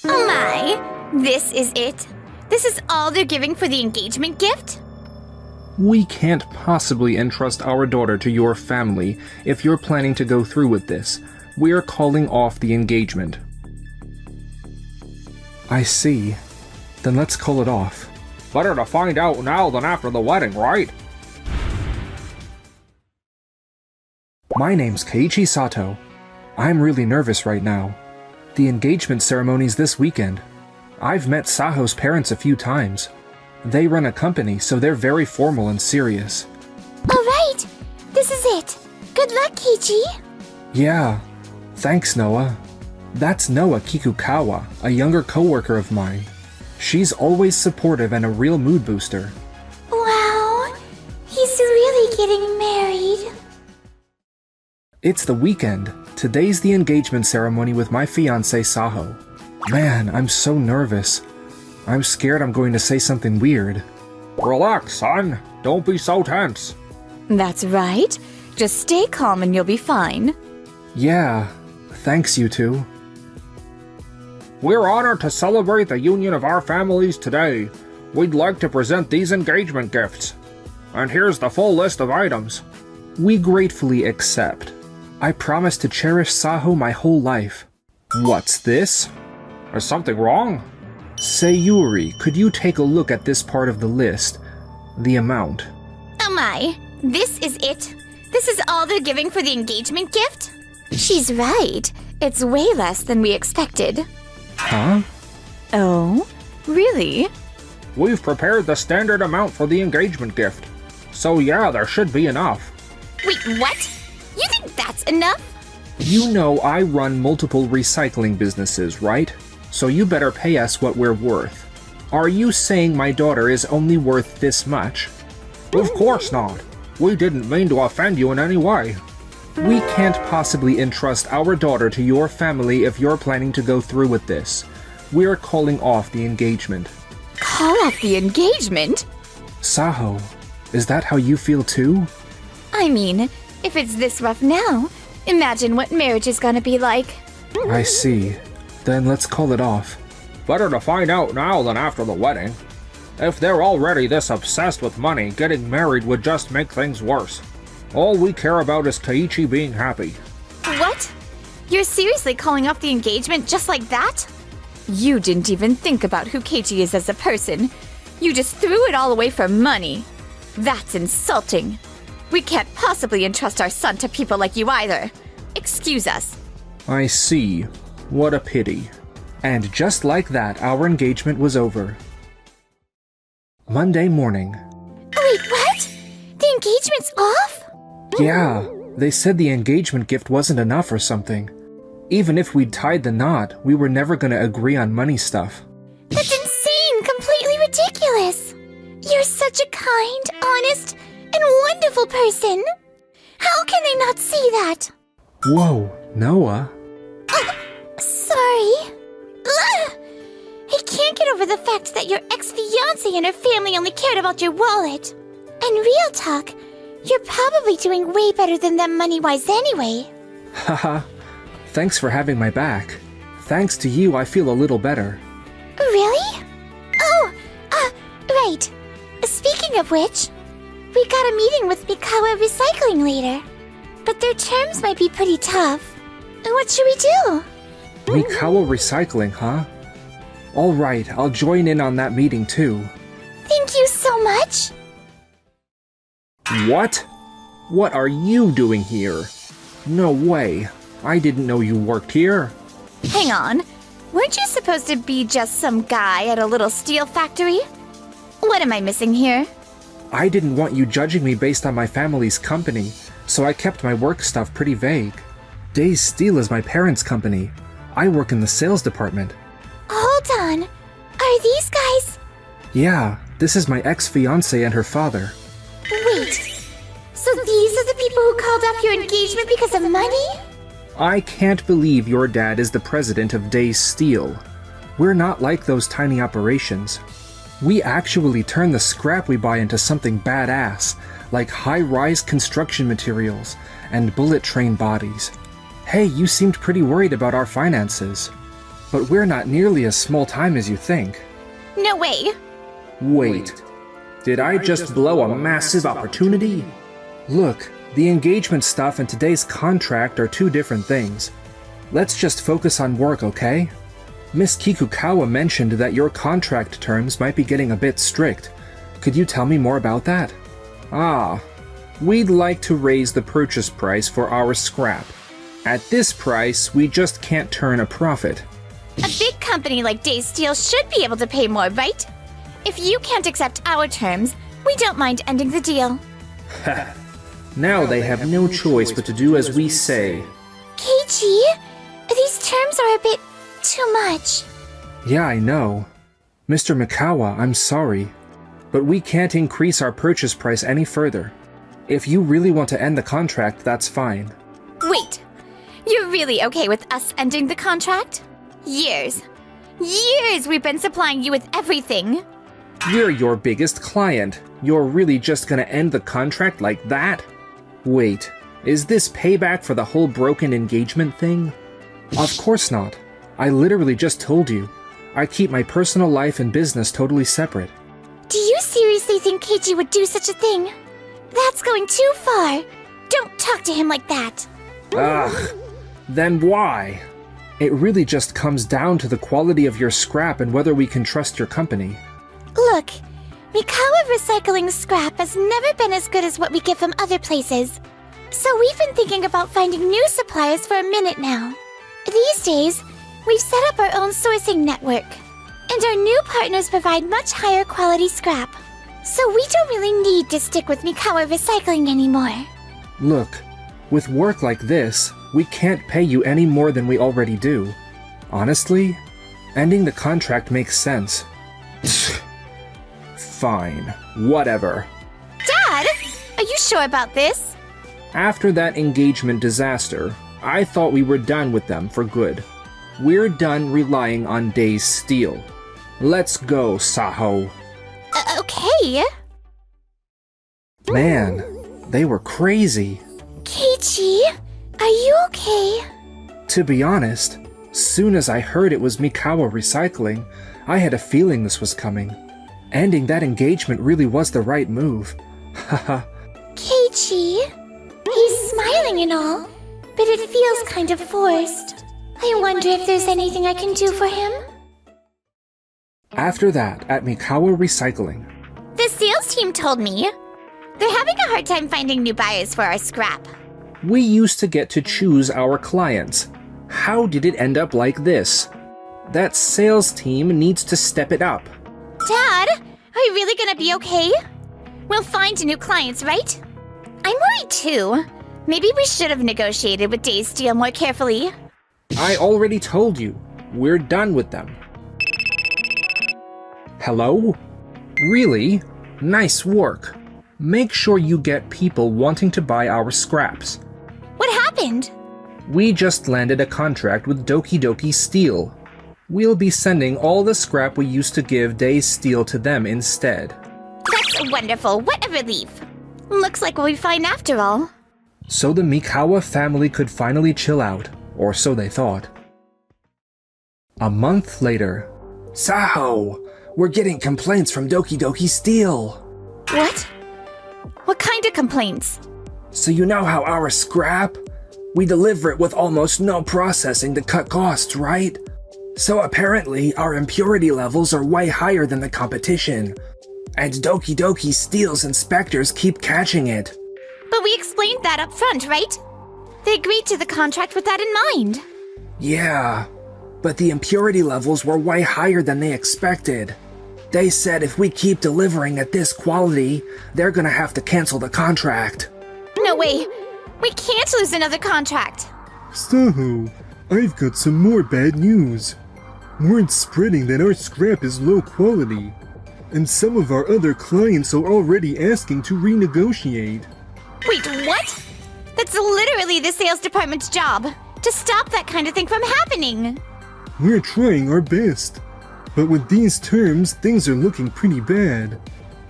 Oh my! This is it? This is all they're giving for the engagement gift? We can't possibly entrust our daughter to your family if you're planning to go through with this. We're calling off the engagement. I see. Then let's call it off. Better to find out now than after the wedding, right? My name's Keiichi Sato. I'm really nervous right now. The engagement ceremony's this weekend. I've met Saho's parents a few times. They run a company, so they're very formal and serious. Alright! This is it! Good luck, Keiichi! Yeah. Thanks, Noah. That's Noah Kikukawa, a younger coworker of mine. She's always supportive and a real mood booster. Wow! He's really getting married. It's the weekend. Today's the engagement ceremony with my fiancée Saho. Man, I'm so nervous. I'm scared I'm going to say something weird. Relax, son. Don't be so tense. That's right. Just stay calm and you'll be fine. Yeah, thanks you two. We're honored to celebrate the union of our families today. We'd like to present these engagement gifts. And here's the full list of items. We gratefully accept. I promise to cherish Saho my whole life. What's this? Is something wrong? Sayuri, could you take a look at this part of the list? The amount. Oh my! This is it? This is all they're giving for the engagement gift? She's right. It's way less than we expected. Huh? Oh? Really? We've prepared the standard amount for the engagement gift. So yeah, there should be enough. Wait, what? You think that's enough? You know I run multiple recycling businesses, right? So you better pay us what we're worth. Are you saying my daughter is only worth this much? Of course not. We didn't mean to offend you in any way. We can't possibly entrust our daughter to your family if you're planning to go through with this. We're calling off the engagement. Call off the engagement? Saho, is that how you feel too? I mean, if it's this rough now, imagine what marriage is gonna be like. I see. Then let's call it off. Better to find out now than after the wedding. If they're already this obsessed with money, getting married would just make things worse. All we care about is Keiichi being happy. What? You're seriously calling off the engagement just like that? You didn't even think about who Keiichi is as a person. You just threw it all away for money. That's insulting. We can't possibly entrust our son to people like you either. Excuse us. I see. What a pity. And just like that, our engagement was over. Monday morning. Wait, what? The engagement's off? Yeah, they said the engagement gift wasn't enough or something. Even if we'd tied the knot, we were never gonna agree on money stuff. That's insane! Completely ridiculous! You're such a kind, honest, and wonderful person! How can they not see that? Whoa, Noah. Sorry. Ugh! I can't get over the fact that your ex-fiancée and her family only cared about your wallet. And real talk, you're probably doing way better than them money-wise anyway. Haha. Thanks for having my back. Thanks to you, I feel a little better. Really? Oh, right. Speaking of which, we got a meeting with Mikawa Recycling later. But their terms might be pretty tough. What should we do? Mikawa Recycling, huh? Alright, I'll join in on that meeting too. Thank you so much. What? What are you doing here? No way. I didn't know you worked here. Hang on. Weren't you supposed to be just some guy at a little steel factory? What am I missing here? I didn't want you judging me based on my family's company, so I kept my work stuff pretty vague. Days Steel is my parents' company. I work in the sales department. Hold on. Are these guys... Yeah, this is my ex-fiancée and her father. Wait. So these are the people who called off your engagement because of money? I can't believe your dad is the president of Days Steel. We're not like those tiny operations. We actually turn the scrap we buy into something badass, like high-rise construction materials and bullet train bodies. Hey, you seemed pretty worried about our finances. But we're not nearly as small time as you think. No way. Wait, did I just blow a massive opportunity? Look, the engagement stuff and today's contract are two different things. Let's just focus on work, okay? Miss Kikukawa mentioned that your contract terms might be getting a bit strict. Could you tell me more about that? Ah, we'd like to raise the purchase price for our scrap. At this price, we just can't turn a profit. A big company like Days Steel should be able to pay more, right? If you can't accept our terms, we don't mind ending the deal. Now they have no choice but to do as we say. Keiichi, these terms are a bit too much. Yeah, I know. Mr. Mikawa, I'm sorry, but we can't increase our purchase price any further. If you really want to end the contract, that's fine. Wait, you're really okay with us ending the contract? Years we've been supplying you with everything. We're your biggest client. You're really just gonna end the contract like that? Wait, is this payback for the whole broken engagement thing? Of course not. I literally just told you. I keep my personal life and business totally separate. Do you seriously think Keiichi would do such a thing? That's going too far. Don't talk to him like that. Ugh, then why? It really just comes down to the quality of your scrap and whether we can trust your company. Look, Mikawa Recycling's scrap has never been as good as what we get from other places. So we've been thinking about finding new suppliers for a minute now. These days, we've set up our own sourcing network, and our new partners provide much higher quality scrap. So we don't really need to stick with Mikawa Recycling anymore. Look, with work like this, we can't pay you any more than we already do. Honestly, ending the contract makes sense. Fine, whatever. Dad, are you sure about this? After that engagement disaster, I thought we were done with them for good. We're done relying on Days Steel. Let's go, Saho. Okay. Man, they were crazy. Keiichi, are you okay? To be honest, soon as I heard it was Mikawa Recycling, I had a feeling this was coming. Ending that engagement really was the right move. Haha. Keiichi, he's smiling and all, but it feels kind of forced. I wonder if there's anything I can do for him? After that, at Mikawa Recycling, The sales team told me they're having a hard time finding new buyers for our scrap. we used to get to choose our clients. How did it end up like this? That sales team needs to step it up. Dad, are you really gonna be okay? We'll find new clients, right? I'm worried too. Maybe we should have negotiated with Days Steel more carefully. I already told you, we're done with them. Hello? Really? Nice work. Make sure you get people wanting to buy our scraps. What happened? We just landed a contract with Doki Doki Steel. We'll be sending all the scrap we used to give Days Steel to them instead. That's wonderful. What a relief. Looks like we'll be fine after all. So the Mikawa family could finally chill out, or so they thought. A month later. Saho! We're getting complaints from Doki Doki Steel. What? What kind of complaints? So you know how our scrap? We deliver it with almost no processing to cut costs, right? So apparently our impurity levels are way higher than the competition. And Doki Doki Steel's inspectors keep catching it. But we explained that up front, right? They agreed to the contract with that in mind. Yeah, but the impurity levels were way higher than they expected. They said if we keep delivering at this quality, they're gonna have to cancel the contract. No way. We can't lose another contract. Saho, I've got some more bad news. Word's spreading that our scrap is low quality, and some of our other clients are already asking to renegotiate. Wait, what? That's literally the sales department's job, to stop that kind of thing from happening. We're trying our best, but with these terms, things are looking pretty bad.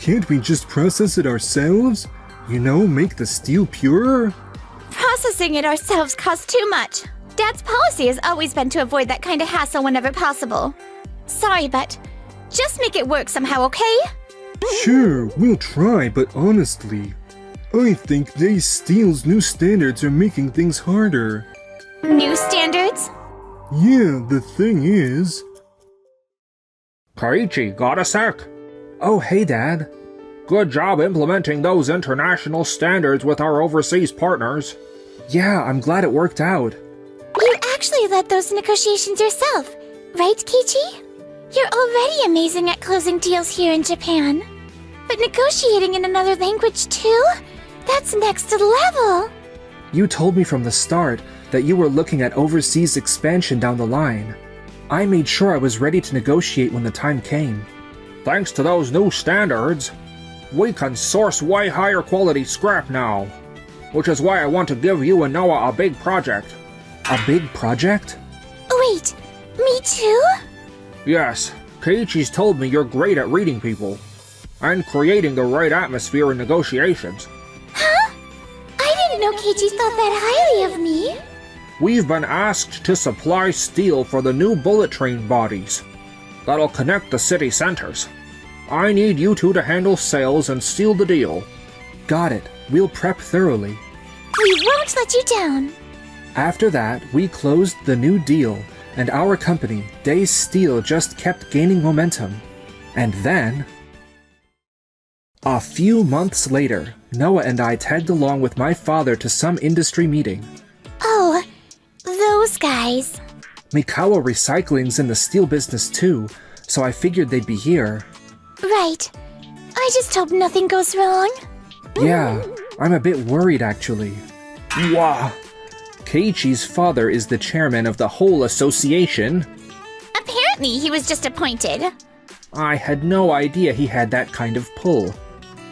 Can't we just process it ourselves? You know, make the steel purer? Processing it ourselves costs too much. Dad's policy has always been to avoid that kind of hassle whenever possible. Sorry, but just make it work somehow, okay? Sure, we'll try, but honestly, I think Days Steel's new standards are making things harder. New standards? Yeah, the thing is... Keiichi, got a sec? Oh, hey, Dad. Good job implementing those international standards with our overseas partners. Yeah, I'm glad it worked out. You actually led those negotiations yourself, right, Keiichi? You're already amazing at closing deals here in Japan. But negotiating in another language too? That's next level! You told me from the start that you were looking at overseas expansion down the line. I made sure I was ready to negotiate when the time came. Thanks to those new standards, we can source way higher quality scrap now. Which is why I want to give you and Noah a big project. A big project? Wait, me too? Yes, Keiichi's told me you're great at reading people and creating the right atmosphere in negotiations. Huh? I didn't know Keiichi thought that highly of me. We've been asked to supply steel for the new bullet train bodies that'll connect the city centers. I need you two to handle sales and seal the deal. Got it. We'll prep thoroughly. We won't let you down. After that, we closed the new deal, and our company, Days Steel, just kept gaining momentum. And then... a few months later, Noah and I tagged along with my father to some industry meeting. Oh, those guys. Mikawa Recycling's in the steel business too, so I figured they'd be here. Right. I just hope nothing goes wrong. Yeah, I'm a bit worried actually. Wah! Keiichi's father is the chairman of the whole association. Apparently, he was just appointed. I had no idea he had that kind of pull.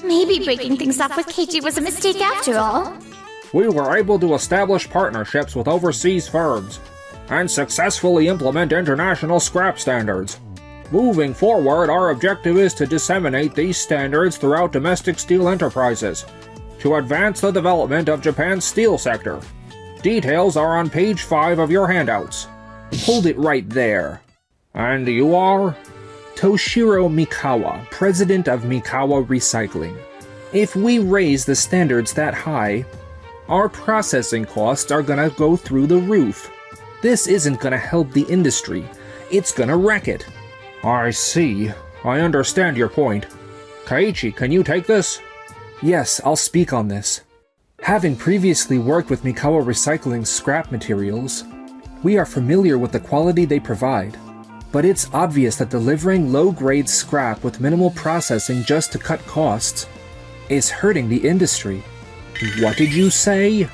Maybe breaking things off with Keiichi was a mistake after all. We were able to establish partnerships with overseas firms and successfully implement international scrap standards. Moving forward, our objective is to disseminate these standards throughout domestic steel enterprises to advance the development of Japan's steel sector. Details are on page 5 of your handouts. Hold it right there. And you are? Toshiro Mikawa, president of Mikawa Recycling. If we raise the standards that high, our processing costs are gonna go through the roof. This isn't gonna help the industry. It's gonna wreck it. I see. I understand your point. Keiichi, can you take this? Yes, I'll speak on this. Having previously worked with Mikawa Recycling's scrap materials, we are familiar with the quality they provide. But it's obvious that delivering low-grade scrap with minimal processing just to cut costs is hurting the industry. What did you say?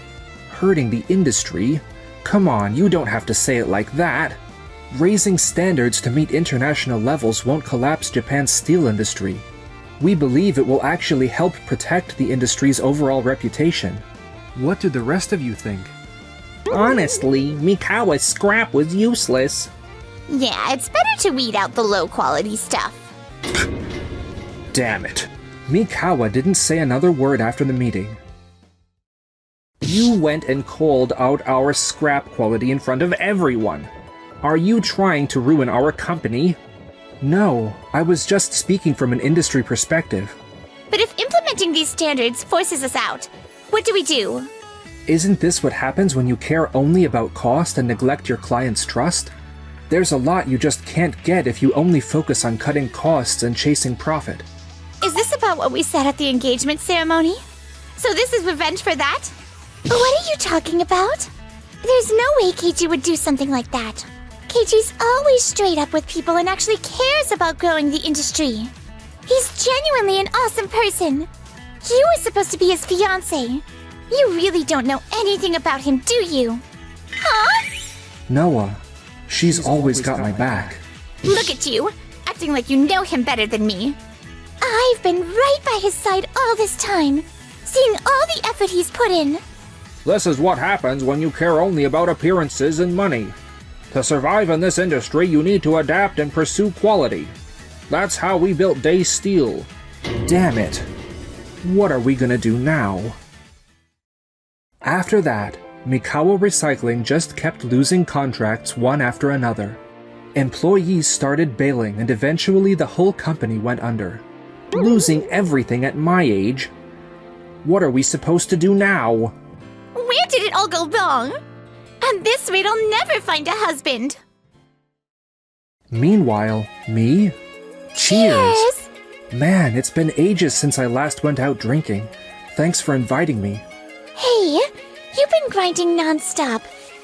Hurting the industry? Come on, you don't have to say it like that. Raising standards to meet international levels won't collapse Japan's steel industry. We believe it will actually help protect the industry's overall reputation. What do the rest of you think? Honestly, Mikawa's scrap was useless. Yeah, it's better to weed out the low-quality stuff. Damn it. Mikawa didn't say another word after the meeting. You went and called out our scrap quality in front of everyone. Are you trying to ruin our company? No, I was just speaking from an industry perspective. But if implementing these standards forces us out, what do we do? Isn't this what happens when you care only about cost and neglect your client's trust? There's a lot you just can't get if you only focus on cutting costs and chasing profit. Is this about what we said at the engagement ceremony? So this is revenge for that? What are you talking about? There's no way Keiichi would do something like that. Keiichi's always straight up with people and actually cares about growing the industry. He's genuinely an awesome person. You were supposed to be his fiancée. You really don't know anything about him, do you? Huh? Noah, she's always got my back. Look at you, acting like you know him better than me. I've been right by his side all this time, seeing all the effort he's put in. This is what happens when you care only about appearances and money. To survive in this industry, you need to adapt and pursue quality. That's how we built Days Steel. Damn it. What are we gonna do now? After that, Mikawa Recycling just kept losing contracts one after another. Employees started bailing and eventually the whole company went under. Losing everything at my age? What are we supposed to do now? Where did it all go wrong? At this rate, I'll never find a husband. Meanwhile, me? Cheers! Man, it's been ages since I last went out drinking. Thanks for inviting me. Hey, you've been grinding non-stop.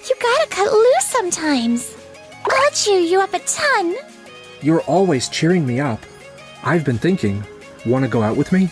You gotta cut loose sometimes. I'll cheer you up a ton. You're always cheering me up. I've been thinking, wanna go out with me?